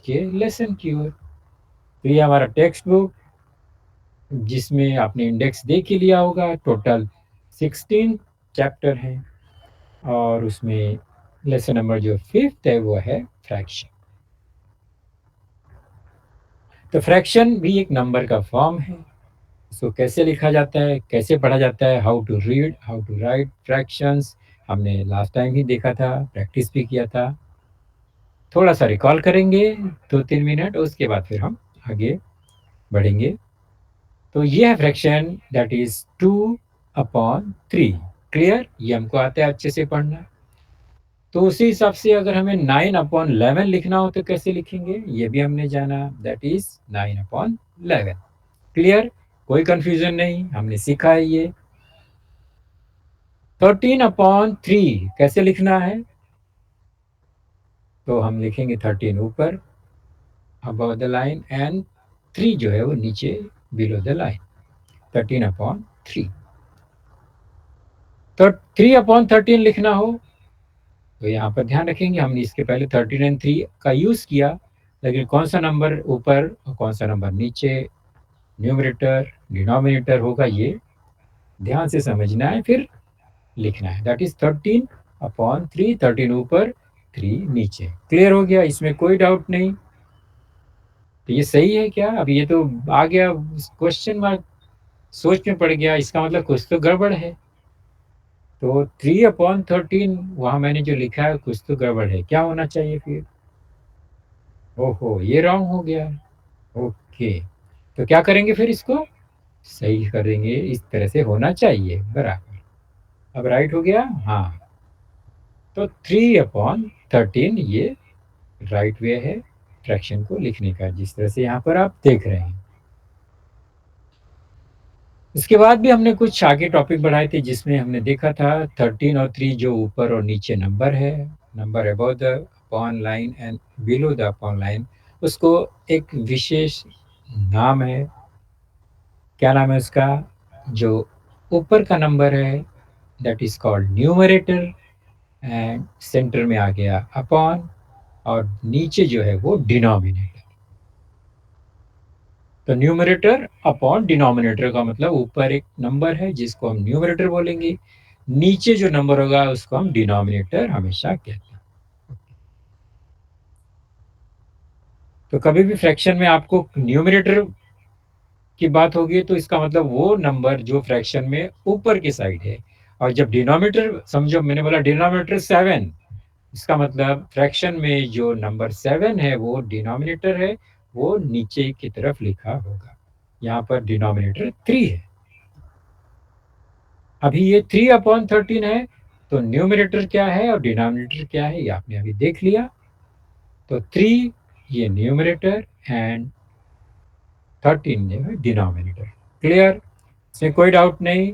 के लेसन की ओर। तो ये हमारा टेक्स्ट बुक, जिसमें आपने इंडेक्स देख ही लिया होगा। टोटल 16 चैप्टर हैं और उसमें लेसन नंबर जो 5th है वो है फ्रैक्शन। तो फ्रैक्शन भी एक नंबर का फॉर्म है। इसको कैसे लिखा जाता है, कैसे पढ़ा जाता है, how to read, how to write fractions, हमने लास्ट टाइम ही देखा था, प्रैक्टिस भी किया था। थोड़ा सा रिकॉल करेंगे 2-3 मिनट, उसके बाद फिर हम आगे बढ़ेंगे। तो ये है फ्रैक्शन, दैट इज 2/3। क्लियर? ये हमको आता है अच्छे से पढ़ना। तो उसी हिसाब से अगर हमें 9/11 लिखना हो तो कैसे लिखेंगे, ये भी हमने जाना, दैट इज 9/11। क्लियर? कोई कंफ्यूजन नहीं, हमने सीखा है ये। 13/3 कैसे लिखना है, तो हम लिखेंगे 13 ऊपर अबव द लाइन एंड 3 जो है वो नीचे बिलो द लाइन। 13/3। तो 3/13 लिखना हो तो यहाँ पर ध्यान रखेंगे, हमने इसके पहले 13 एंड 3 का यूज किया, लेकिन कौन सा नंबर ऊपर और कौन सा नंबर नीचे, न्यूमरेटर डिनोमिनेटर होगा, ये ध्यान से समझना है, फिर लिखना है। दैट इज 13/3, 13 ऊपर 3 नीचे। क्लियर हो गया? इसमें कोई डाउट नहीं। तो ये सही है क्या? अब ये तो आ गया क्वेश्चन मार्क, सोच में पड़ गया, इसका मतलब कुछ तो गड़बड़ है। तो 3/13 वहां मैंने जो लिखा है कुछ तो गड़बड़ है, क्या होना चाहिए फिर? ओहो, ये रॉन्ग हो गया। ओके, तो क्या करेंगे फिर? इसको सही करेंगे, इस तरह से होना चाहिए बराबर। अब राइट हो गया? हाँ। तो 3/13 ये राइट वे है फ्रैक्शन को लिखने का, जिस तरह से यहाँ पर आप देख रहे हैं। इसके बाद भी हमने कुछ आगे टॉपिक बढ़ाए थे, जिसमें हमने देखा था 13 और 3 जो ऊपर और नीचे नंबर है, number above the upon line and below the upon line, उसको एक विशेष नाम है। क्या नाम है उसका? जो ऊपर का नंबर है that is called numerator, and centre में आ गया अपॉन, और नीचे जो है वो डिनोमिनेटर। तो न्यूमरेटर अपॉन डिनोमिनेटर का मतलब ऊपर एक नंबर है जिसको हम न्यूमरेटर बोलेंगे, नीचे जो नंबर होगा उसको हम डिनोमिनेटर हमेशा कहते हैं। तो कभी भी फ्रैक्शन में आपको न्यूमरेटर की बात होगी तो इसका मतलब वो नंबर जो फ्रैक्शन में ऊपर की साइड है, और जब डिनोमिनेटर, समझो मैंने बोला डिनोमिनेटर 7, इसका मतलब फ्रैक्शन में जो नंबर 7 है वो डिनोमिनेटर है, वो नीचे की तरफ लिखा होगा। यहाँ पर डिनोमिनेटर 3 है। अभी ये 3/13 है, तो न्यूमरेटर क्या है और डिनोमिनेटर क्या है ये आपने अभी देख लिया। तो 3 ये न्यूमरेटर एंड 13 जो है डिनोमिनेटर। क्लियर? इसमें कोई डाउट नहीं,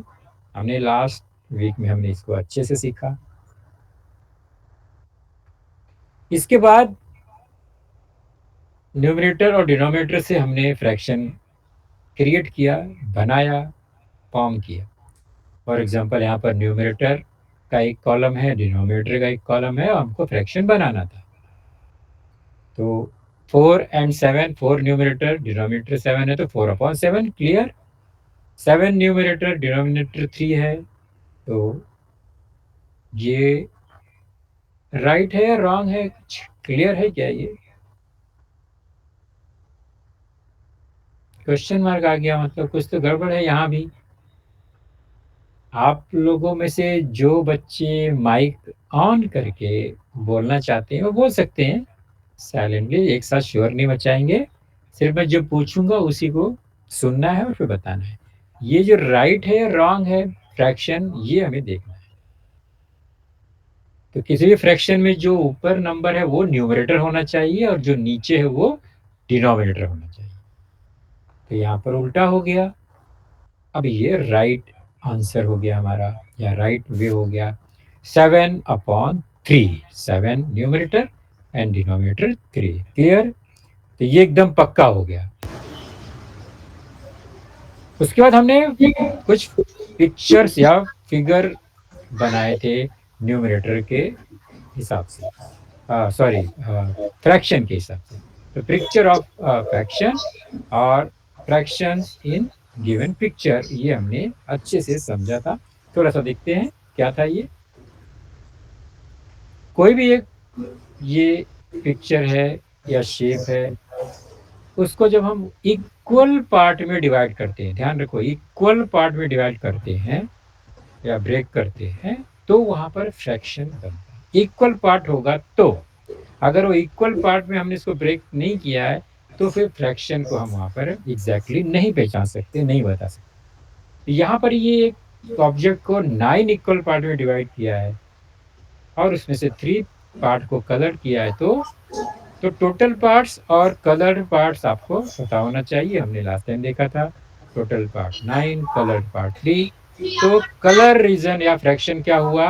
हमने लास्ट वीक में हमने इसको अच्छे से सीखा। इसके बाद न्यूमरेटर और डिनोमिनेटर से हमने फ्रैक्शन क्रिएट किया, बनाया, फॉर्म किया। फॉर एग्जांपल यहाँ पर न्यूमरेटर का एक कॉलम है, डिनोमिनेटर का एक कॉलम है, और हमको फ्रैक्शन बनाना था। तो 4 एंड 7, 4 न्यूमरेटर, डिनोमिनेटर 7 है, तो 4/7। क्लियर? 7 न्यूमरेटर, डिनोमिनेटर 3 है, तो ये राइट है या रॉन्ग है? क्लियर है क्या? ये क्वेश्चन मार्क आ गया, मतलब कुछ तो गड़बड़ है यहाँ भी। आप लोगों में से जो बच्चे माइक ऑन करके बोलना चाहते हैं वो बोल सकते हैं साइलेंटली, एक साथ शोर नहीं मचाएंगे। सिर्फ मैं जो पूछूंगा उसी को सुनना है और फिर बताना है। ये जो राइट है या रॉन्ग है फ्रैक्शन, ये हमें देखना है। तो किसी भी फ्रैक्शन में जो ऊपर नंबर है वो न्यूमरेटर होना चाहिए और जो नीचे है वो डिनोमिनेटर होना चाहिए। तो यहाँ पर उल्टा हो गया। अब ये राइट आंसर हो गया हमारा, या राइट वे हो गया। 7/3, 7 न्यूमरेटर एंड डिनोमिनेटर 3। क्लियर? तो ये एकदम पक्का हो गया। उसके बाद हमने कुछ पिक्चर्स या फिगर बनाए थे न्यूमरेटर के हिसाब से, सॉरी फ्रैक्शन के हिसाब से। तो पिक्चर ऑफ फ्रैक्शन और फ्रैक्शंस इन गिवन पिक्चर, ये हमने अच्छे से समझा था। थोड़ा सा देखते हैं क्या था ये। कोई भी एक ये पिक्चर है या शेप है, उसको जब हम इक्वल पार्ट में डिवाइड करते हैं, ध्यान रखो इक्वल पार्ट में डिवाइड करते हैं या ब्रेक करते हैं, तो वहां पर फ्रैक्शन बनता है। इक्वल पार्ट होगा तो, अगर वो इक्वल पार्ट में हमने इसको ब्रेक नहीं किया है, तो फिर फ्रैक्शन को हम वहां पर एग्जैक्टली नहीं पहचान सकते, नहीं बता सकते। यहाँ पर ये एक ऑब्जेक्ट को 9 इक्वल पार्ट में डिवाइड किया है और उसमें से 3 पार्ट को कलर किया है, तो टोटल पार्ट्स और कलर्ड पार्ट्स आपको पता होना चाहिए। हमने लास्ट टाइम देखा था टोटल पार्ट 9, कलर्ड पार्ट 3। तो कलर रीजन या फ्रैक्शन क्या हुआ?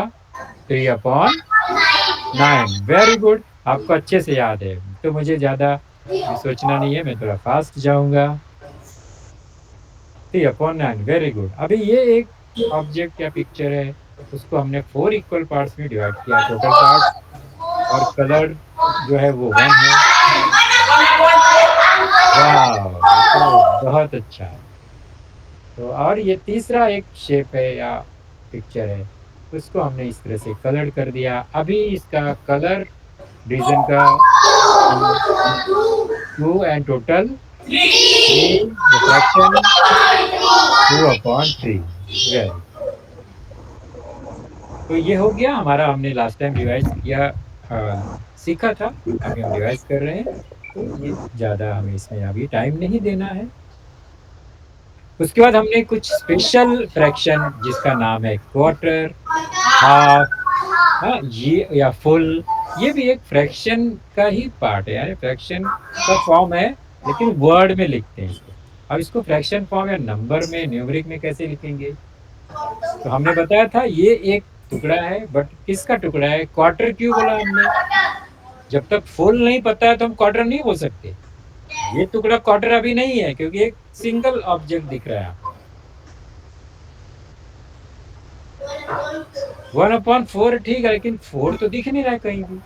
3/9। वेरी गुड, आपको अच्छे से याद है, तो मुझे ज्यादा भी सोचना नहीं है, मैं थोड़ा फास्ट जाऊंगा। 3/9, वेरी गुड। अभी ये एक ऑब्जेक्ट या पिक्चर है, उसको हमने 4 इक्वल पार्ट्स में डिवाइड किया, टोटल पार्ट्स और कलर जो है वो 1 है। वाह, तो बहुत अच्छा है। तो और ये तीसरा एक शेप है या पिक्चर है, उसको हमने इस तरह से कलर कर दिया। अभी इसका कलर रीजन का 2 एंड टोटल 3, रिफ्रैक्शन 2/3। वेरी, तो ये हो गया हमारा, हमने लास्ट टाइम रिवाइज किया, सीखा था, अभी हम रिवाइज कर रहे हैं। तो ये ज़्यादा हमें इसमें अभी टाइम नहीं देना है। उसके बाद हमने कुछ स्पेशल फ्रैक्शन जिसका नाम है क्वार्टर, हाफ, हाँ ये या फुल, ये भी एक फ्रैक्शन का ही पार्ट है, यानी फ्रैक्शन का फॉर्म है, लेकिन वर्ड में लिखते हैं इसको। अब इसको फ्रैक्शन फॉर्म या नंबर में, न्यूमरिक में कैसे लिखेंगे? तो हमने बताया था ये एक टुकड़ा है, बट किसका टुकड़ा है? क्वार्टर क्यों बोला हमने? जब तक फुल नहीं पता है तो हम क्वार्टर नहीं बोल सकते। ये टुकड़ा क्वार्टर अभी नहीं है, क्योंकि एक सिंगल ऑब्जेक्ट दिख रहा है। 1/4 ठीक है, लेकिन 4 तो दिख नहीं रहा है कहीं भी।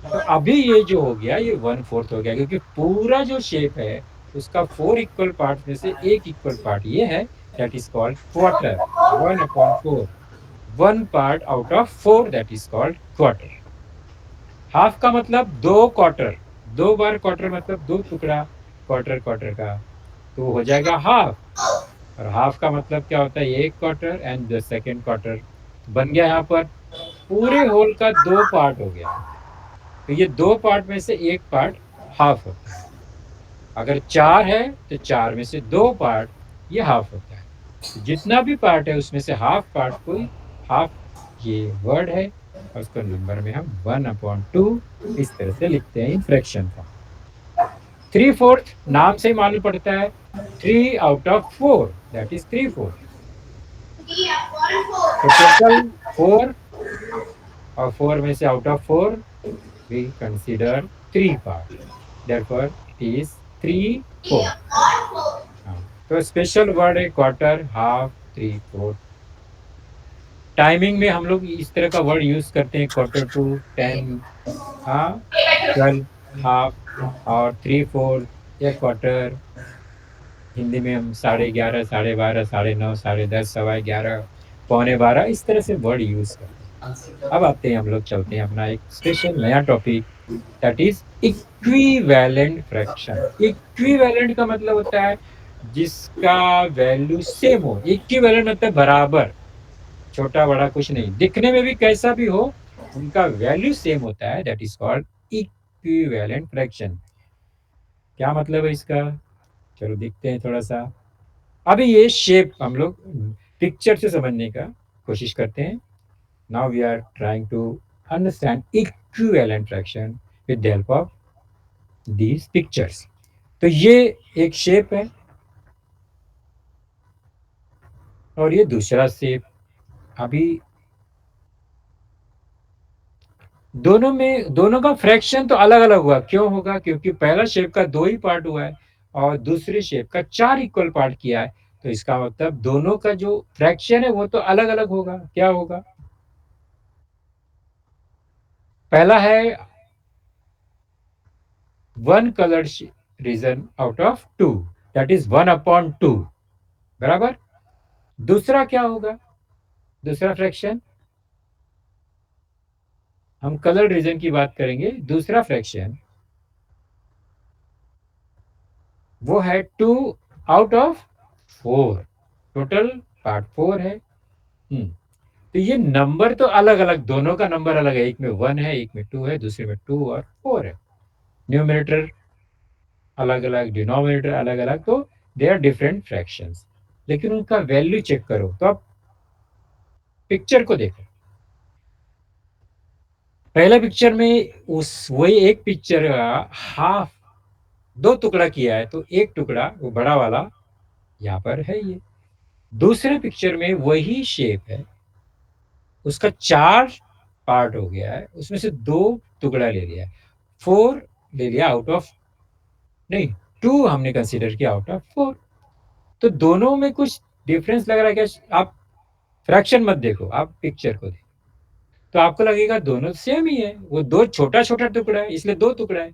तो अभी ये जो हो गया, ये 1/4 हो गया, क्योंकि पूरा जो शेप है उसका 4 इक्वल पार्ट में से एक इक्वल पार्ट ये है, that is called quarter. 1/4, 1 part out of 4, that is called quarter. Half का मतलब 2 क्वार्टर, 2 बार क्वार्टर मतलब 2 टुकड़ा क्वार्टर क्वार्टर का, तो वो हो जाएगा हाफ। और हाफ का मतलब क्या होता है? एक quarter and the second quarter. बन गया यहाँ पर पूरे होल का 2 पार्ट हो गया। तो ये 2 पार्ट में से एक पार्ट हाफ होता है। अगर 4 है तो 4 में से 2 पार्ट ये हाफ होता है। तो जितना भी पार्ट है उसमें से हाफ पार्ट कोई हाफ, ये वर्ड है, और उसको नंबर में हम 1/2 इस तरह से लिखते हैं इन फ्रैक्शन फॉर्म। 3/4 नाम से ही मालूम पड़ता है, 3/4, दैट इज 3/4। तो टोटल 4, और 4 में से out of 4 we consider 3 part, therefore it is 3/4। हाँ, तो स्पेशल वर्ड है क्वार्टर, हाफ, 3/4। टाइमिंग में हम लोग इस तरह का वर्ड यूज करते हैं, क्वार्टर टू 10, हाँ 12, हाफ और 3/4 या क्वार्टर। हिंदी में हम 11:30, 12:30, 9:30, 10:30, 11:15, 11:45 इस तरह से वर्ड यूज करते हैं। अब आते हैं, हम लोग चलते हैं अपना एक स्पेशल नया topic, that is equivalent fraction. Equivalent का मतलब होता है जिसका वैल्यू सेम हो। इक्विवेलेंट मतलब बराबर, छोटा बड़ा कुछ नहीं, दिखने में भी कैसा भी हो, उनका वैल्यू सेम होता है, that is called equivalent fraction. क्या मतलब है इसका? चलो देखते हैं थोड़ा सा। अभी ये शेप हम लोग पिक्चर से समझने का कोशिश करते हैं। Now we are trying to understand equivalent fraction with the help of these pictures. तो ये एक शेप है और ये दूसरा शेप। अभी दोनों का फ्रैक्शन तो अलग अलग हुआ। क्यों होगा? क्योंकि पहला शेप का 2 ही पार्ट हुआ है और दूसरे शेप का 4 इक्वल पार्ट किया है। तो इसका मतलब दोनों का जो फ्रैक्शन है वो तो अलग अलग होगा। क्या होगा? पहला है one coloured region out of two, that is 1/2, बराबर। दूसरा क्या होगा, दूसरा फ्रैक्शन, हम कलर रीजन की बात करेंगे। दूसरा फ्रैक्शन वो है 2/4, टोटल पार्ट 4 है। तो ये नंबर तो अलग अलग, दोनों का नंबर अलग है, एक में 1 है, एक में 2 है, दूसरे में 2 और 4 है। न्यूमरेटर अलग अलग, डिनोमिनेटर अलग अलग, तो दे आर डिफरेंट फ्रैक्शंस, लेकिन उनका वैल्यू चेक करो। तो आप पिक्चर को देखो, पहला पिक्चर में उस वही एक पिक्चर हाफ, दो टुकड़ा किया है, तो एक टुकड़ा वो बड़ा वाला यहाँ पर है ये। दूसरे पिक्चर में वही शेप है, उसका 4 पार्ट हो गया है, उसमें से 2 टुकड़ा ले लिया है, 4 ले लिया आउट ऑफ, नहीं 2 हमने कंसीडर किया आउट ऑफ 4। तो दोनों में कुछ डिफरेंस लग रहा है क्या? आप फ्रैक्शन मत देखो, आप पिक्चर को देखो, तो आपको लगेगा दोनों सेम ही है। वो दो छोटा छोटा टुकड़ा है इसलिए 2 टुकड़ा है,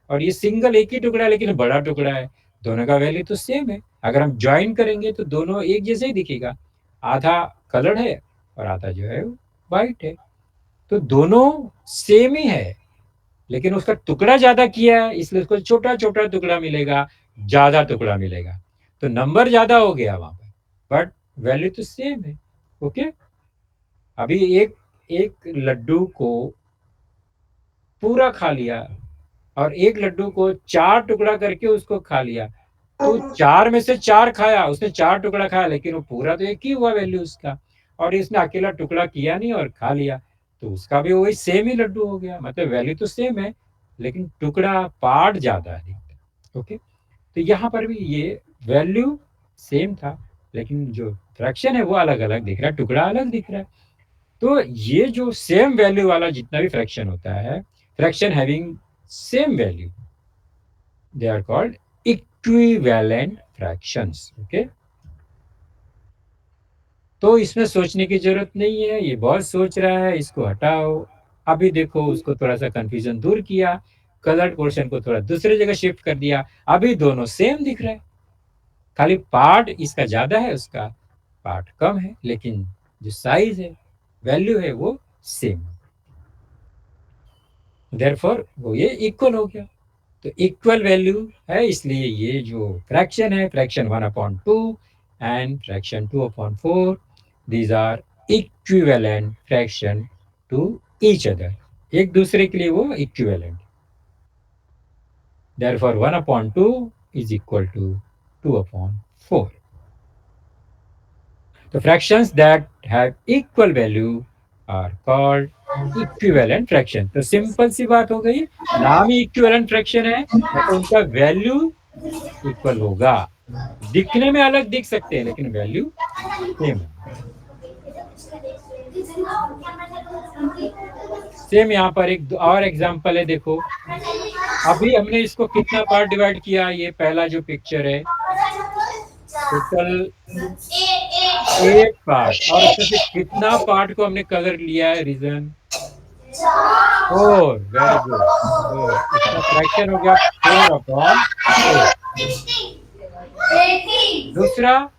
और ये सिंगल एक ही टुकड़ा है लेकिन बड़ा टुकड़ा है। दोनों का वैल्यू तो सेम है। अगर हम ज्वाइन करेंगे तो दोनों एक जैसे ही दिखेगा, आधा कलर्ड है और आधा जो है वाइट है, तो दोनों सेम ही है, लेकिन उसका टुकड़ा ज्यादा किया है इसलिए उसको छोटा छोटा टुकड़ा मिलेगा, ज्यादा टुकड़ा मिलेगा, तो नंबर ज्यादा हो गया वहां पर, बट वैल्यू तो सेम है। ओके, अभी एक एक लड्डू को पूरा खा लिया और एक लड्डू को 4 टुकड़ा करके उसको खा लिया, तो 4 में से 4 खाया, उसने 4 टुकड़ा खाया, लेकिन वो पूरा तो एक ही हुआ वैल्यू उसका, और इसने अकेला टुकड़ा किया नहीं और खा लिया, तो उसका भी वही सेम ही लड्डू हो गया। मतलब वैल्यू तो सेम है, लेकिन टुकड़ा पार्ट ज्यादा है। ओके, तो यहाँ पर भी ये वैल्यू सेम था, लेकिन जो फ्रैक्शन है वो अलग अलग दिख रहा है, टुकड़ा अलग दिख रहा है। तो ये जो सेम वैल्यू वाला जितना भी फ्रैक्शन होता है, fraction having same value, they are called equivalent fractions. Okay, तो इसमें सोचने की जरूरत नहीं है, ये बहुत सोच रहा है, इसको हटाओ। अभी देखो उसको थोड़ा सा कंफ्यूजन दूर किया, कलर्ड पोर्शन को थोड़ा दूसरी जगह शिफ्ट कर दिया, अभी दोनों सेम दिख रहा है, खाली पार्ट इसका ज्यादा है, उसका पार्ट कम है, लेकिन जो साइज है, वैल्यू है, वो सेम। देयरफॉर वो ये इक्वल हो गया। तो इक्वल वैल्यू है, इसलिए ये जो फ्रैक्शन है, fraction 1/2 and fraction 2/4, these are equivalent fraction to each other, एक दूसरे के लिए वो equivalent. Therefore 1/2 is equal to 2/4। The fractions that have equal value are called equivalent fraction। तो सिंपल सी बात हो गई, नाम ही इक्विवेलेंट फ्रैक्शन है, मतलब उनका वैल्यू इक्वल होगा। दिखने में अलग दिख सकते हैं लेकिन वैल्यू सेम है। सेम यहाँ पर एक और एग्जांपल है, देखो अभी हमने इसको कितना पार्ट डिवाइड किया, ये पहला जो पिक्चर है टोटल 8 पार्ट, और उसमें से कितना पार्ट को हमने कलर लिया है, रीजन 4। वेरी गुड, तो इसका फ्रैक्शन हो गया 4/8। दूसरा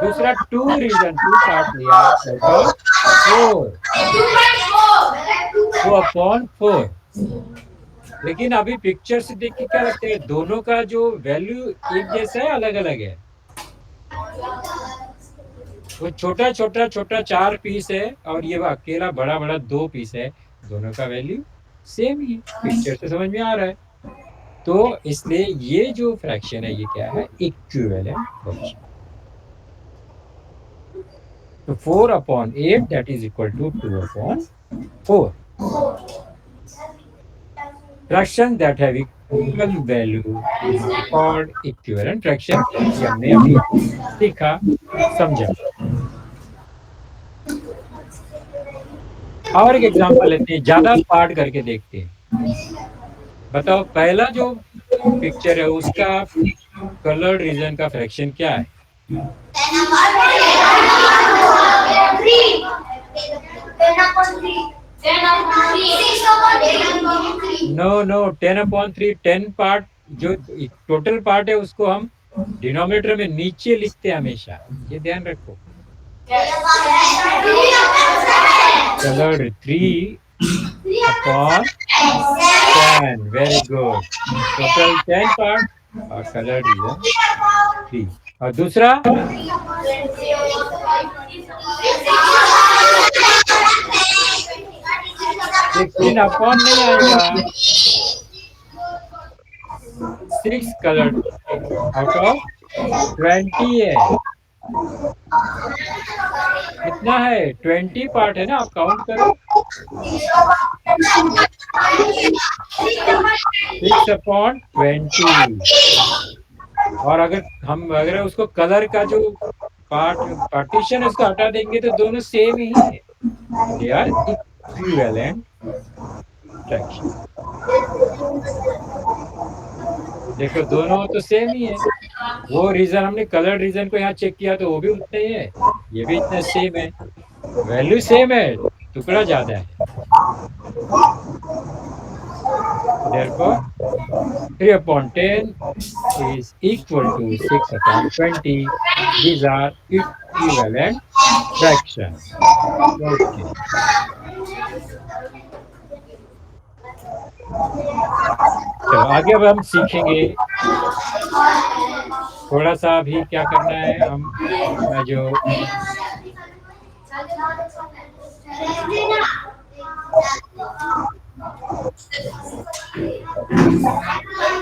दूसरा 2 रीजन 2 पार्ट लिया, टोटल 4/4। लेकिन अभी पिक्चर से देख के क्या लगता है, दोनों का जो वैल्यू एक जैसा है, अलग अलग है। वो छोटा छोटा छोटा 4 पीस है और ये अकेला बड़ा बड़ा 2 पीस है, दोनों का वैल्यू सेम ही है, पिक्चर से समझ में आ रहा है। तो इसलिए ये जो फ्रैक्शन है, ये क्या है, इक्विवेलेंट फ्रैक्शन। तो 4/8 that is equal to 2/4। Fraction that have equal value is called equivalent fraction. ये हमने अभी सीखा, समझा। और एक एग्जांपल लेते हैं, ज्यादा पार्ट करके देखते हैं। बताओ पहला जो पिक्चर है उसका कलर्ड रीजन का फ्रैक्शन क्या है? नो नो 10/3 10 पार्ट जो टोटल पार्ट है उसको हम डिनोमिनेटर में नीचे लिखते हैं हमेशा, ये ध्यान रखो। Coloured 3/10, very good. Total 10 part और कलर्ड इज 3। और दूसरा 16 नहीं आएगा, 6 कलर्ड आउट ऑफ 20 है। कितना है? 20 पार्ट है ना, आप काउंट करो। 6/20। और अगर उसको कलर का जो पार्टीशन है उसको हटा देंगे तो दोनों सेम ही है, दे आर इक्विवेलेंट फ्रैक्शन। देखो दोनों तो सेम ही है। वो रीजन हमने कलर रीजन को यहाँ चेक किया तो वो भी उतना ही है, ये भी इतना सेम है, वैल्यू सेम है, टुकड़ा ज्यादा है। Therefore 3/10 is equal to 6/20. These are equivalent fractions. Okay. चलो आगे अब हम सीखेंगे थोड़ा सा भी क्या करना है। हम जो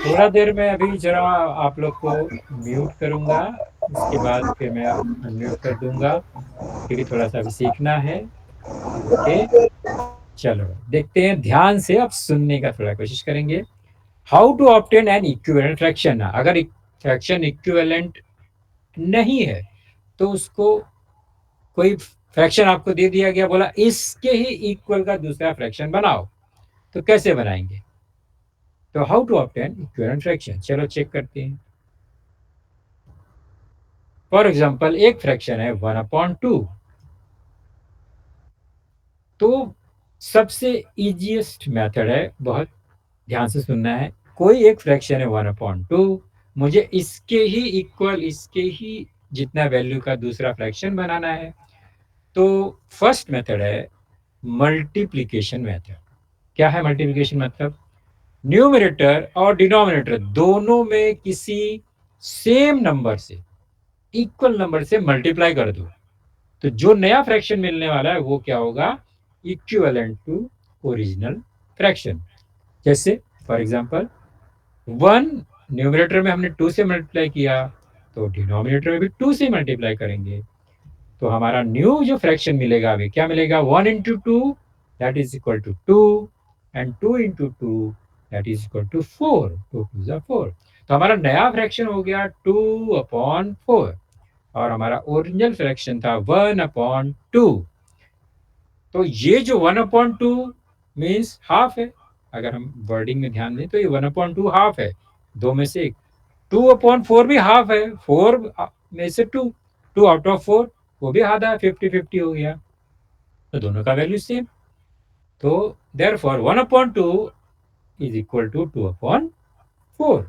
थोड़ा देर में अभी जरा आप लोग को म्यूट करूंगा, उसके बाद फिर मैं अनम्यूट कर दूंगा क्योंकि थोड़ा सा भी सीखना है। ओके चलो देखते हैं ध्यान से, अब सुनने का थोड़ा कोशिश करेंगे। How to obtain an equivalent fraction. अगर फ्रैक्शन इक्विवेलेंट नहीं है तो उसको कोई फ्रैक्शन आपको दे दिया गया, बोला इसके ही इक्वल का दूसरा फ्रैक्शन बनाओ, तो कैसे बनाएंगे? तो how to obtain equivalent fraction, चलो चेक करते हैं। फॉर एग्जांपल एक फ्रैक्शन है 1/2, तो सबसे इजीएस्ट मेथड है, बहुत ध्यान से सुनना है। कोई एक फ्रैक्शन है 1/2, मुझे इसके ही इक्वल, इसके ही जितना वैल्यू का दूसरा फ्रैक्शन बनाना है। तो फर्स्ट मेथड है मल्टीप्लिकेशन मेथड। क्या है मल्टीप्लिकेशन मतलब? न्यूमरेटर और डिनोमिनेटर दोनों में किसी सेम नंबर से, इक्वल नंबर से मल्टीप्लाई कर दो, तो जो नया फ्रैक्शन मिलने वाला है वो क्या होगा? Equivalent to original fraction. जैसे फॉर एग्जांपल 1 न्यूमरेटर में हमने 2 से मल्टीप्लाई किया, तो डिनोमिनेटर में भी 2 से मल्टीप्लाई करेंगे, तो हमारा न्यू जो फ्रैक्शन मिलेगा अभी क्या मिलेगा? 1 into 2 that is equal to 2 and 2 into 2 that is equal to 4, 2 2 जा 4। तो हमारा नया फ्रैक्शन हो गया 2/4 और हमारा ओरिजिनल फ्रैक्शन था 1/2। तो ये जो 1/2 मीन्स हाफ है। अगर हम वर्डिंग में ध्यान दें तो ये 1/2 हाफ है, दो में से एक। 2/4 भी हाफ है, 4 में से 2, 2 आउट ऑफ 4 वो भी आधा है, 50-50 हो गया, तो दोनों का वैल्यू सेम। तो देयरफॉर 1/2 इज इक्वल टू 2/4।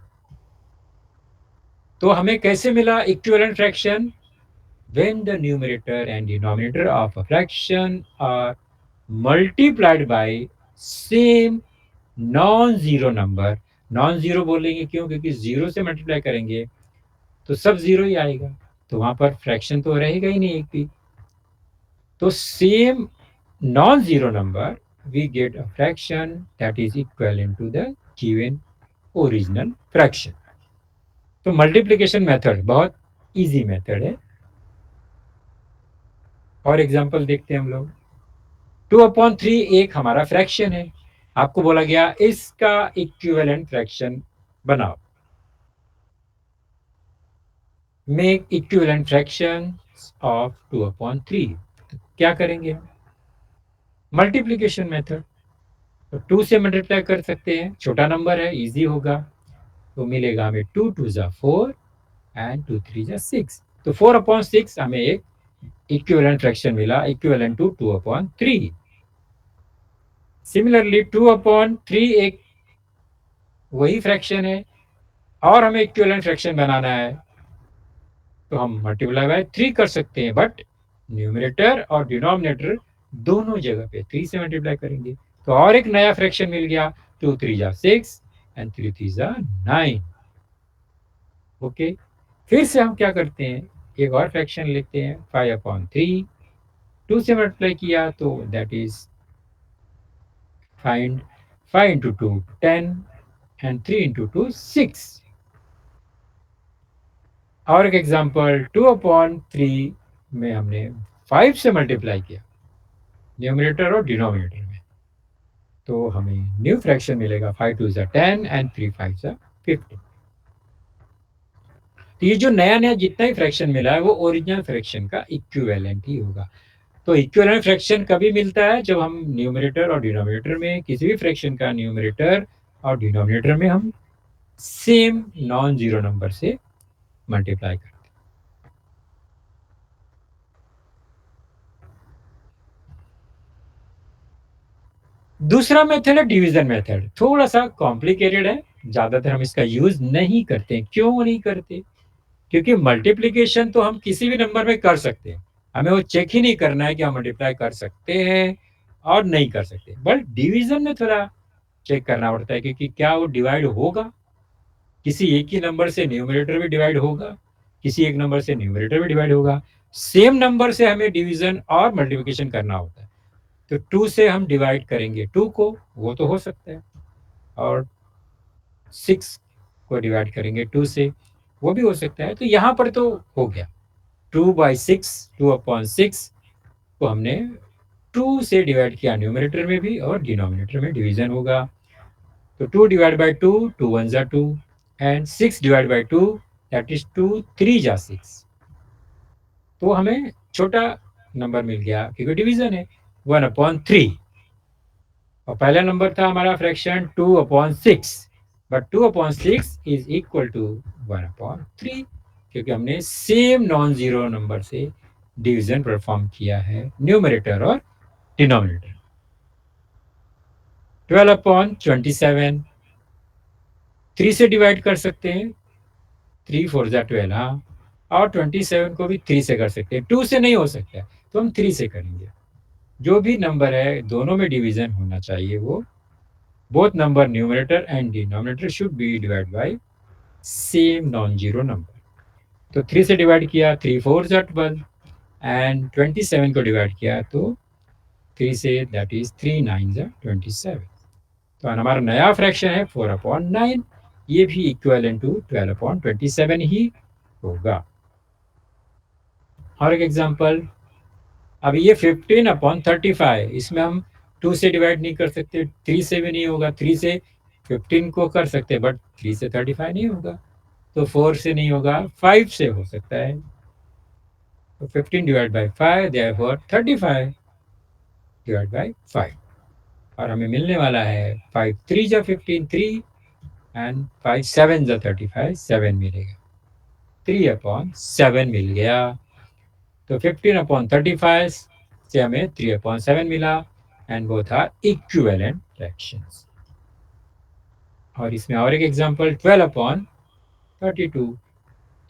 तो हमें कैसे मिला equivalent fraction? when the numerator and denominator of a fraction are multiplied by same non-zero number। Non zero बोलेंगे क्यों? क्योंकि जीरो से मल्टीप्लाई करेंगे तो सब जीरो ही आएगा, तो वहां पर फ्रैक्शन तो रहेगा ही नहीं एक भी। तो same non zero number we get a fraction that is equivalent to the given original fraction। तो मल्टीप्लिकेशन मेथड बहुत इजी मेथड है। और एग्जांपल देखते हैं हम लोग। 2/3 एक हमारा फ्रैक्शन है, आपको बोला गया इसका इक्विवेलेंट फ्रैक्शन बनाओ। Make equivalent fraction of 2/3। तो क्या करेंगे हम? Multiplication method. तो 2 से मल्टीप्लाई कर सकते हैं, छोटा नंबर है, इजी होगा। तो मिलेगा हमें 2 2 जा 4 एंड 2 3 जा 6। तो 4/6 हमें एक इक्विवेलेंट फ्रैक्शन मिला, इक्विवेलेंट टू 2/3। सिमिलरली 2/3 एक वही फ्रैक्शन है और हमें इक्विवेलेंट फ्रैक्शन बनाना है, तो हम मल्टीप्लाई बाय 3 कर सकते हैं, बट न्यूमरेटर और डिनोमिनेटर दोनों जगह पे 3 से मल्टीप्लाई करेंगे। तो और एक नया फ्रैक्शन मिल गया, 2 3 जा 6 एंड 3 3 जा 9। ओके, फिर से हम क्या करते हैं, एक और फ्रैक्शन लेते हैं, 5/3। 2 से मल्टीप्लाई किया तो that is find 5 into 2 10 and 3 into 2 6। और एक एग्जांपल, 2/3 में हमने 5 से मल्टीप्लाई किया न्यूमरेटर और डिनोमिनेटर में, तो हमें न्यू फ्रैक्शन मिलेगा, 5 2 10 एंड 3 5 15। तो ये जो नया नया जितना ही फ्रैक्शन मिला है वो ओरिजिनल फ्रैक्शन का इक्विवेलेंट ही होगा। तो इक्विवेलेंट फ्रैक्शन कभी मिलता है, जब हम न्यूमरेटर और डिनोमिनेटर में किसी भी फ्रैक्शन का न्यूमरेटर और डिनोमिनेटर में हम सेम नॉन जीरो नंबर से मल्टीप्लाई करते हैं। दूसरा मेथड है डिवीजन मेथड, थोड़ा सा कॉम्प्लिकेटेड है, ज्यादातर हम इसका यूज नहीं करते। क्यों नहीं करते? क्योंकि मल्टीप्लिकेशन तो हम किसी भी नंबर में कर सकते हैं, हमें वो चेक ही नहीं करना है कि हम मल्टीप्लाई कर सकते हैं और नहीं कर सकते। बट डिवीजन में थोड़ा चेक करना पड़ता है, क्योंकि क्या वो डिवाइड होगा, किसी एक ही नंबर से न्यूमरेटर भी डिवाइड होगा, किसी एक नंबर से न्यूमरेटर भी डिवाइड होगा। सेम नंबर से हमें डिवीजन और मल्टीप्लिकेशन करना होता है। तो 2 से हम डिवाइड करेंगे 2 को, वो तो हो सकता है, और 6 को डिवाइड करेंगे 2 से, वो भी हो सकता है। तो यहाँ पर तो हो गया 2/6, 2/6 को हमने 2 से डिवाइड किया न्यूमरेटर में भी और डिनोमिनेटर में डिवीजन होगा। तो 2 डिवाइड बाई 2, 2 1 जा 2 and 6 divide by 2, that is 2 3 जा 6। तो हमें छोटा नंबर मिल गया क्योंकि डिवीजन है, 1/3। और पहला नंबर था हमारा fraction 2/6, but 2/6 is equal to 1/3, क्योंकि हमने सेम नॉन जीरो नंबर से डिवीजन परफॉर्म किया है, न्यूमरेटर और डिनोमिनेटर। 12/27 3 से डिवाइड कर सकते हैं, 3 4 जा 12, हाँ, और 27 को भी 3 से कर सकते हैं, 2 से नहीं हो सकता है, तो हम 3 से करेंगे। जो भी नंबर है दोनों में डिवीजन होना चाहिए, वो both number numerator and denominator should be divide by same non zero number. तो 3 से डिवाइड किया, 3 4 जा 12 एंड 27 को डिवाइड किया तो 3 से, दैट इज 3 9 जा 27। तो हमारा नया फ्रैक्शन है 4/9, ये भी इक्विवेलेंट टू 12/27 ही होगा। और एक एग्जांपल, अब ये 15/35, इसमें हम 2 से डिवाइड नहीं कर सकते, 3 से भी नहीं होगा, 3 से 15 को कर सकते, बट 3 से 35 नहीं होगा, तो 4 से नहीं होगा, 5 से हो सकता है। तो 15 divide by 5, therefore 35 divide by 5, और हमें मिलने वाला है 5 3 जा 15 3 एंड 5 7 जा 35 7 मिलेगा, 3/7 मिल गया। तो 15/35 से हमें 3/7 मिला and both are equivalent fractions. और इसमें और एक एग्जांपल 12/32,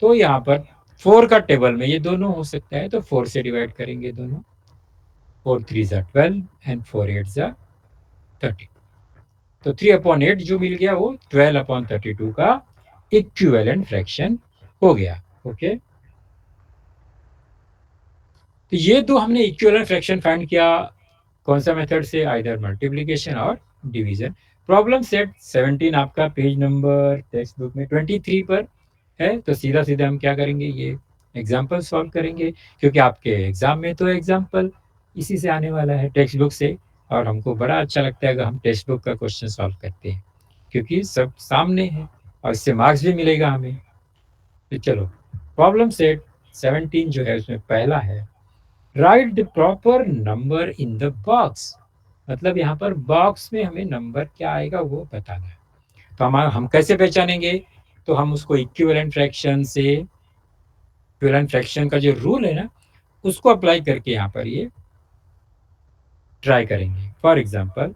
तो यहाँ पर 4 का टेबल में ये दोनों हो सकता है, तो 4 से डिवाइड करेंगे दोनों, 4 3 जा 12 एंड 4 8 जा 30। तो 3/8 जो मिल गया वो 12/32 का इक्विवेलेंट फ्रैक्शन हो गया। ओके, तो ये दो हमने इक्विवेलेंट फ्रैक्शन फाइंड किया, कौन सा मेथड से, आइदर मल्टीप्लिकेशन और डिवीजन। प्रॉब्लम सेट 17 आपका पेज नंबर टेक्स्ट बुक में 23 पर है, तो सीधा सीधा हम क्या करेंगे, ये एग्जाम्पल सॉल्व करेंगे, क्योंकि आपके एग्जाम में तो एग्जाम्पल इसी से आने वाला है, टेक्स्ट बुक से। और हमको बड़ा अच्छा लगता है अगर हम टेक्स्ट बुक का क्वेश्चन सॉल्व करते हैं, क्योंकि सब सामने है और इससे मार्क्स भी मिलेगा हमें। तो चलो, प्रॉब्लम सेट 17 जो है उसमें पहला है, right the proper number in the box. मतलब यहाँ पर बॉक्स में हमें नंबर क्या आएगा वो बताना है। तो हम कैसे पहचानेंगे, तो हम उसको इक्विवेलेंट फ्रैक्शन से, इक्विवेलेंट फ्रैक्शन का जो रूल है ना, उसको अप्लाई करके यहाँ पर ये ट्राई करेंगे। फॉर एग्जाम्पल,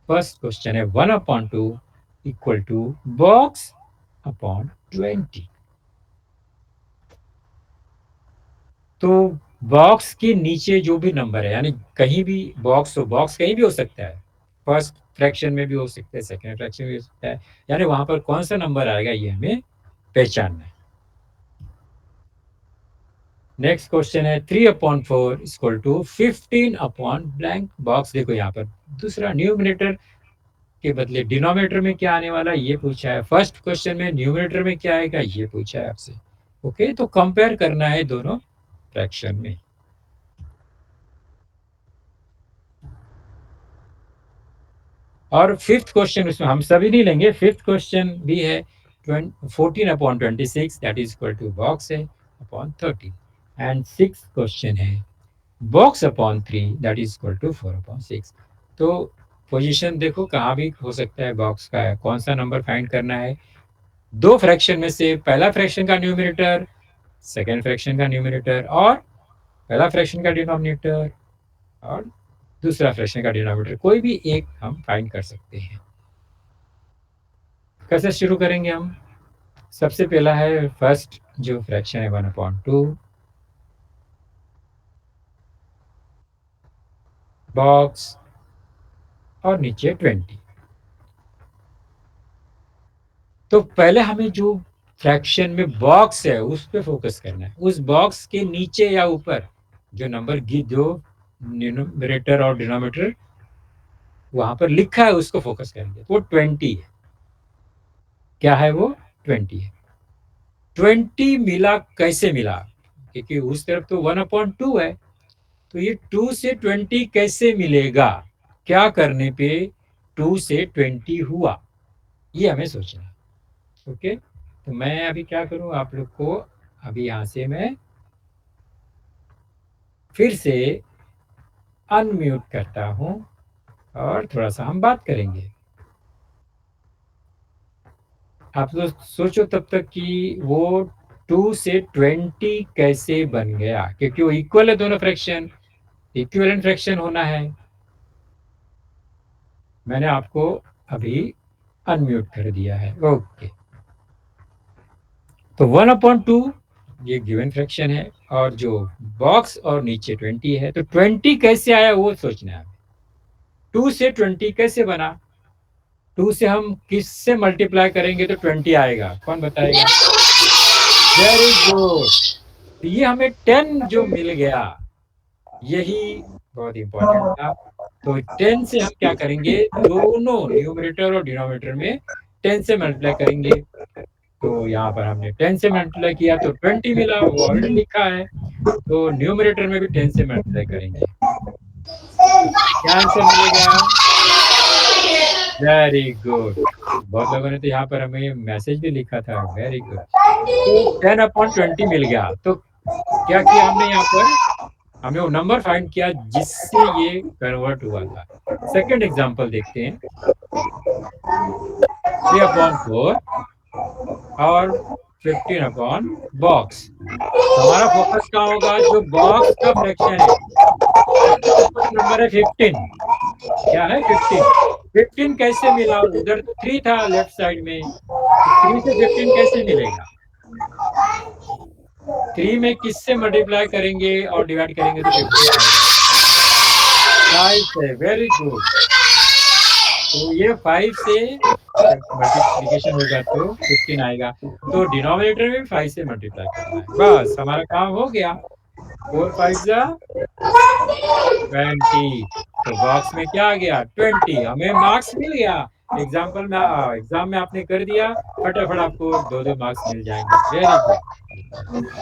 फर्स्ट क्वेश्चन है 1/2 इक्वल टू बॉक्स अपॉन 20। तो बॉक्स के नीचे जो भी नंबर है, यानी कहीं भी बॉक्स हो, बॉक्स कहीं भी हो सकता है, फर्स्ट फ्रैक्शन में भी हो सकता है, सेकेंड फ्रैक्शन में भी हो सकता है, यानी वहां पर कौन सा नंबर आएगा ये हमें पहचानना है। नेक्स्ट क्वेश्चन है 3/4 इक्वल टू 15 ब्लैंक बॉक्स। देखो यहाँ पर दूसरा न्यूमरेटर के बदले डिनोमिनेटर में क्या आने वाला है ये पूछा है। फर्स्ट क्वेश्चन में न्यूमरेटर में क्या आएगा ये पूछा है आपसे। ओके, तो कंपेयर करना है दोनों फ्रैक्शन में। और फिफ्थ क्वेश्चन उसमें हम सभी नहीं लेंगे, फिफ्थ क्वेश्चन भी है 14/26 that is equal to box है अपॉन 30। एंड सिक्स क्वेश्चन है box upon 3 that is equal to 4/6। तो पोजीशन देखो कहाँ भी हो सकता है बॉक्स का है, कौन सा नंबर फाइंड करना है। दो फ्रैक्शन में से पहला फ्रैक्शन का न्यूमरेटर, सेकेंड फ्रैक्शन का न्यूमरेटर, और पहला फ्रैक्शन का डिनोमिनेटर और दूसरा फ्रैक्शन का डिनोमिनेटर, कोई भी एक हम फाइंड कर सकते हैं। कैसे शुरू करेंगे हम? सबसे पहला है फर्स्ट जो फ्रैक्शन है 1/2 बॉक्स और नीचे 20। तो पहले हमें जो फ्रैक्शन में बॉक्स है उस पे फोकस करना है। उस बॉक्स के नीचे या ऊपर जो नंबर जो न्यूमरेटर और डिनोमिनेटर वहां पर लिखा है उसको फोकस करेंगे। वो 20 है। क्या है वो? 20 है। 20 मिला कैसे मिला? क्योंकि उस तरफ तो 1/2 है, तो ये 2 से 20 कैसे मिलेगा? क्या करने पे 2 से 20 हुआ, ये हमें सोचना है। ओके, तो मैं अभी क्या करूं, आप लोग को अभी यहां से मैं फिर से अनम्यूट करता हूं और थोड़ा सा हम बात करेंगे। आप लोग सोचो तब तक कि वो 2 से 20 कैसे बन गया, क्योंकि वो इक्वल है, दोनों फ्रैक्शन इक्विवेलेंट फ्रैक्शन होना है। मैंने आपको अभी अनम्यूट कर दिया है। ओके, तो 1/2 ये गिवन फ्रैक्शन है और जो बॉक्स और नीचे 20 है, तो 20 कैसे आया वो सोचना है। 2 से 20 कैसे बना? 2 से हम किस से मल्टीप्लाई करेंगे तो 20 आएगा? कौन बताएगा? Very good. ये हमें 10 जो मिल गया, यही बहुत इंपॉर्टेंट था। तो 10 से हम क्या करेंगे, दोनों न्यूमरेटर और डिनोमिनेटर में 10 से मल्टीप्लाई करेंगे। तो यहाँ पर हमने 10 से मल्टीप्लाई किया तो 20 मिला, वो ऑलरेडी लिखा है। तो न्यूमरेटर में भी 10 से मल्टीप्लाई करेंगे, क्या आंसर मिलेगा? Very good. बहुत लोगों ने तो यहाँ पर हमें मैसेज भी लिखा था, वेरी गुड। तो 10/20 मिल गया। तो क्या किया हमने यहाँ पर, हमें वो नंबर फाइंड किया जिससे ये कन्वर्ट हुआ था। सेकंड एग्जांपल देखते हैं, 3/4 और 15 बॉक्स। हमारा फोकस कहाँ होगा? जो बॉक्स का फ्रैक्शन है, उसके ऊपर नंबर है 15। क्या है? 15। 15 कैसे मिला? उधर 3 था लेफ्ट साइड में, तो 3 से 15 कैसे मिलेगा? 3 में किससे मल्टीप्लाई करेंगे और डिवाइड करेंगे तो 15 आएगा? 5 से। Very good. तो ये 5 से मल्टीप्लीकेशन होगा तो 15 आएगा। तो डिनोमिनेटर में भी 5 से मल्टीप्लाई करना है, बस हमारा काम हो गया। 4 5 जा 20। तो बॉक्स में क्या आ गया? 20। हमें मार्क्स मिल गया। एग्जाम में आपने कर दिया, फटाफट आपको 2-2 मार्क्स मिल जाएंगे। Very good.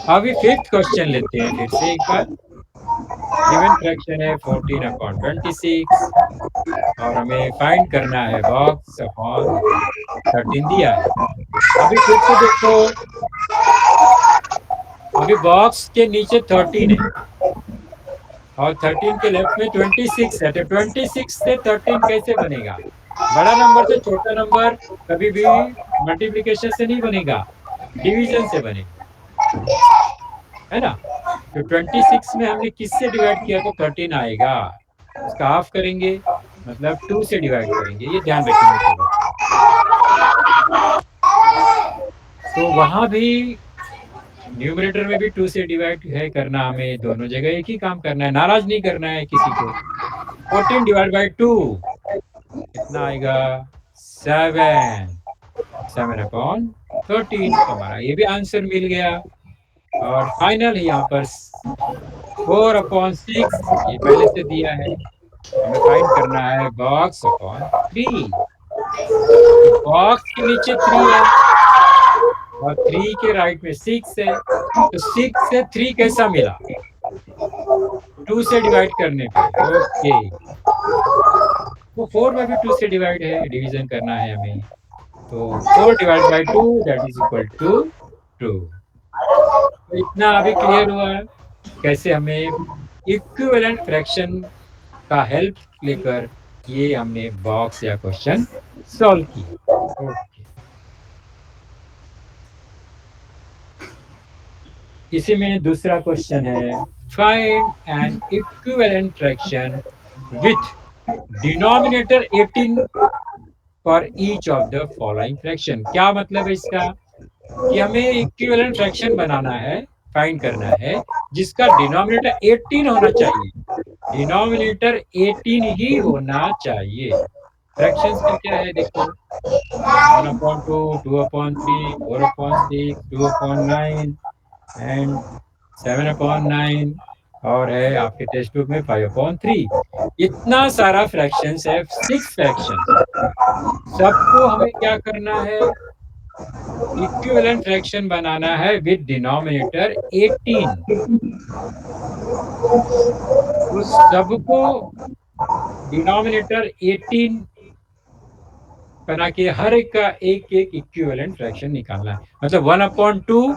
अभी फिफ्थ क्वेश्चन लेते हैं फिर से एक बार। गिवन फ्रैक्शन है 14/26 और हमें फाइंड करना है बॉक्स अपॉन 13 दिया है। अभी फिर से देखो, अभी बॉक्स के नीचे 13 है और 13 के लेफ्ट में 26 है, तो 26 से 13 कैसे बनेगा? बड़ा नंबर से छोटा नंबर कभी भी मल्टीप्लिकेशन से नहीं बनेगा, डिवीजन से बनेगा, है ना? तो 26 में हमने किससे डिवाइड किया तो 13 आएगा। उसका हाफ करेंगे, मतलब 2 से डिवाइड करेंगे, ये ध्यान रखेंगे। तो वहाँ भी न्यूमरेटर में भी 2 से डिवाइड है करना, हमें दोनों जगह एक ही काम करना है, नाराज नहीं करना है किसी को। 14 डिवाइड बाई 2 कितना आएगा? 7। 7/13। तो हमारा ये भी आंसर मिल गया। और फाइनल यहाँ पर 4/6, ये पहले से दिया है, हमें फाइंड करना है box/3। तो बॉक्स के नीचे 3 है और 3 के राइट में 6 है, तो 6 से 3 कैसा मिला? 2 से डिवाइड करने पे। ओके, तो 4 में भी 2 से डिवाइड है, डिवीजन करना है हमें। तो 4 divide by 2 that is equal to 2। तो इतना अभी क्लियर हुआ कैसे हमें इक्विवेलेंट फ्रैक्शन का हेल्प लेकर ये हमने बॉक्स या क्वेश्चन सॉल्व किया। ओके, इसी में दूसरा क्वेश्चन है, find N equivalent fraction with denominator 18 for each of the following fraction. क्या मतलब है इसका? कि हमें इक्विवेलेंट फ्रैक्शन बनाना है, फाइंड करना है, जिसका डिनोमिनेटर 18 होना चाहिए। डिनोमिनेटर 18 ही होना चाहिए। फ्रैक्शंस का क्या है देखो, 1/2, 2/3, 4/6, 2/9 एंड 7/9, और है आपके टेक्स्ट बुक में 5/3। इतना सारा फ्रैक्शंस है, 6 फ्रैक्शंस। सबको हमें क्या करना है? इक्विवेलेंट फ्रैक्शन बनाना है विद डिनोमिनेटर 18। तो सबको डिनोमिनेटर 18 बना के हर एक का एक एक इक्विवेलेंट फ्रैक्शन निकालना है। मतलब 1/2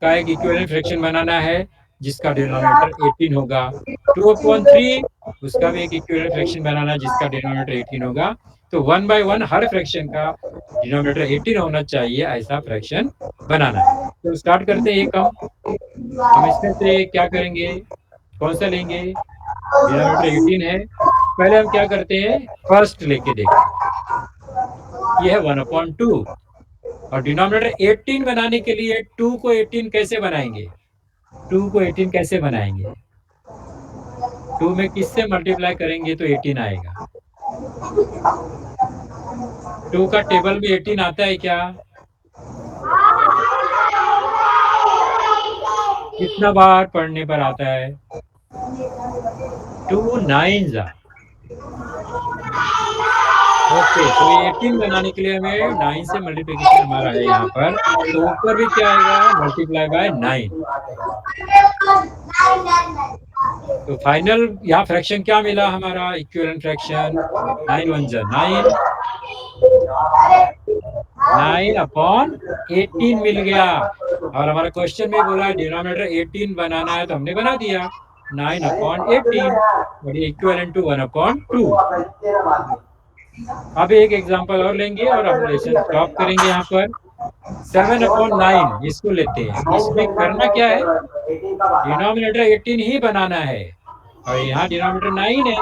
का एक इक्विवेलेंट फ्रैक्शन बनाना है जिसका डिनोमिनेटर 18 होगा। 2/3 उसका भी एक इक्विवेलेंट फ्रैक्शन बनाना है जिसका डिनोमिनेटर 18 होगा। तो 1/1 हर फ्रैक्शन का डिनोमिनेटर 18 होना चाहिए, ऐसा फ्रैक्शन बनाना है। तो स्टार्ट करते हैं। एक हम इसमें से क्या करेंगे, कौन सा लेंगे? डिनोमिनेटर 18 है, पहले हम क्या करते हैं, फर्स्ट लेके देखते हैं। ये है 1/2 और डिनोमिनेटर 18 बनाने के लिए 2 को 18 कैसे बनाएंगे? 2 को 18 कैसे बनाएंगे? 2 में किससे मल्टीप्लाई करेंगे तो 18 आएगा? 2 का टेबल में 18 आता है क्या? कितना बार पढ़ने पर आता है? 2 9s। ओके, तो ये 18 बनाने के लिए हमें 9 से मल्टीप्लिकेशन हमारा है यहाँ पर, तो ऊपर भी क्या आएगा? Multiply by 9। तो फाइनल यहाँ फ्रैक्शन क्या मिला हमारा? इक्विवेलेंट फ्रैक्शन 9 1 9, 9/18 मिल गया। और हमारा क्वेश्चन में बोला डिनोमिनेटर 18 बनाना है, तो हमने बना दिया 9/18, और ये इक्विवेलेंट टू 1/2। अब एक एग्जांपल और लेंगे और हम लेसन स्टॉप करेंगे। यहाँ पर 7/9 इसको लेते हैं। इसमें करना क्या है? डिनोमिनेटर 18 ही बनाना है और यहाँ डिनोमिनेटर 9 है।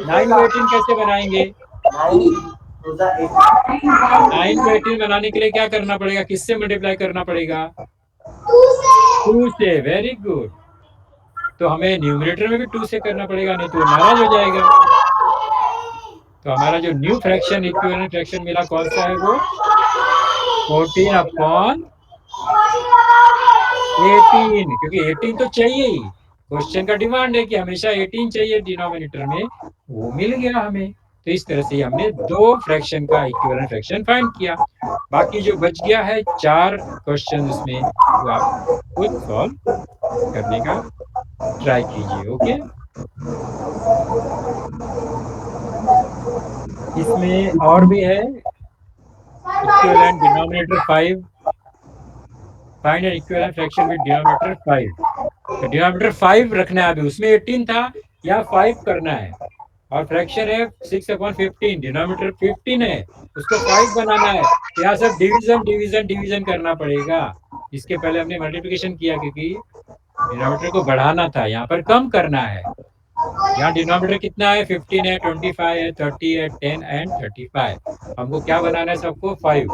9 को 18 कैसे बनाएंगे? 9 को 18 बनाने के लिए क्या करना पड़ेगा? किससे मल्टीप्लाई करना पड़ेगा? 2 से। Very good. तो हमें न्यूमरेटर में भी 2 से करना पड़ेगा, नहीं तो नाराज हो जाएगा। तो हमारा जो न्यू फ्रैक्शन इक्विवेलेंट फ्रैक्शन मिला कौन सा है? वो 14/18, क्योंकि 18 तो चाहिए ही। क्वेश्चन का डिमांड है कि हमेशा 18 चाहिए डिनोमिनेटर में, वो मिल गया हमें। तो इस तरह से हमने 2 फ्रैक्शन का इक्विवेलेंट फ्रैक्शन फाइंड किया। बाकी जो बच गया है 4 क्वेश्चन, उसमें वो आप खुद सॉल्व करने का ट्राई कीजिए। ओके, इसमें और भी है। Equivalent denominator 5, find N equivalent fraction with denominator 5। तो डिनोमिनेटर 5 रखना है, अभी उसमें 18 था, यहाँ 5 करना है। और फ्रैक्शन है 6/15, डिनोमिनेटर 15 है, उसको 5 बनाना है। यहाँ सब डिवीजन डिवीजन डिवीजन करना पड़ेगा। इसके पहले हमने मल्टीप्लिकेशन किया क्योंकि डिनोमिनेटर को बढ़ाना था, यहाँ पर कम करना है। यहाँ डिनोमिनेटर कितना है, 15 है, 25 है, 30 है, 10 एंड 35। हमको क्या बनाना है सबको, 5।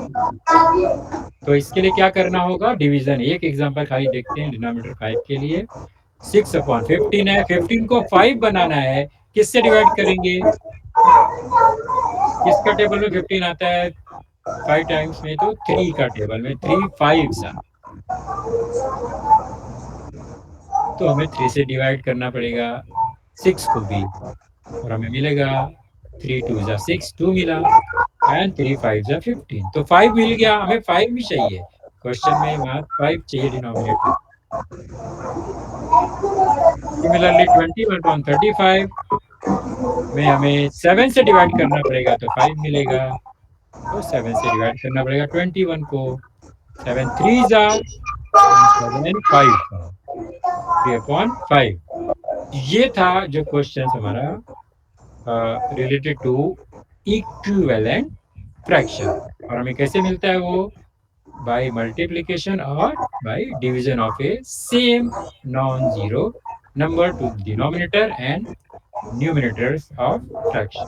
तो इसके लिए क्या करना होगा, डिवीजन। एक एग्जांपल खाली देखते हैं डिनोमिनेटर 5 के लिए। 6/15 है, 15 को 5 बनाना है, किससे डिवाइड करेंगे, किसका टेबल में 15 आता है 5 टाइम्स में, तो 3 का टेबल में 3 5 आ, तो हमें 3 से डिवाइड करना पड़ेगा 6 को भी, और हमें मिलेगा 3 2 जा 6, 2 मिला, एंड 3 5 जा 15, तो 5 मिल गया। हमें 5 भी चाहिए, क्वेश्चन में वहां 5 चाहिए डिनोमिनेटर। सिमिलरली 21/35 में हमें 7 से डिवाइड करना पड़ेगा, तो 5 मिलेगा, तो 7 से डिवाइड करना पड़ेगा 21 को। 7 3 जा, 7 5 जा, 3/5। ये था जो क्वेश्चन हमारा रिलेटेड टू इक्विवेलेंट फ्रैक्शन। और हमें कैसे मिलता है वो, बाय मल्टीप्लिकेशन और by division of A same non zero number two denominator and numerators of fraction.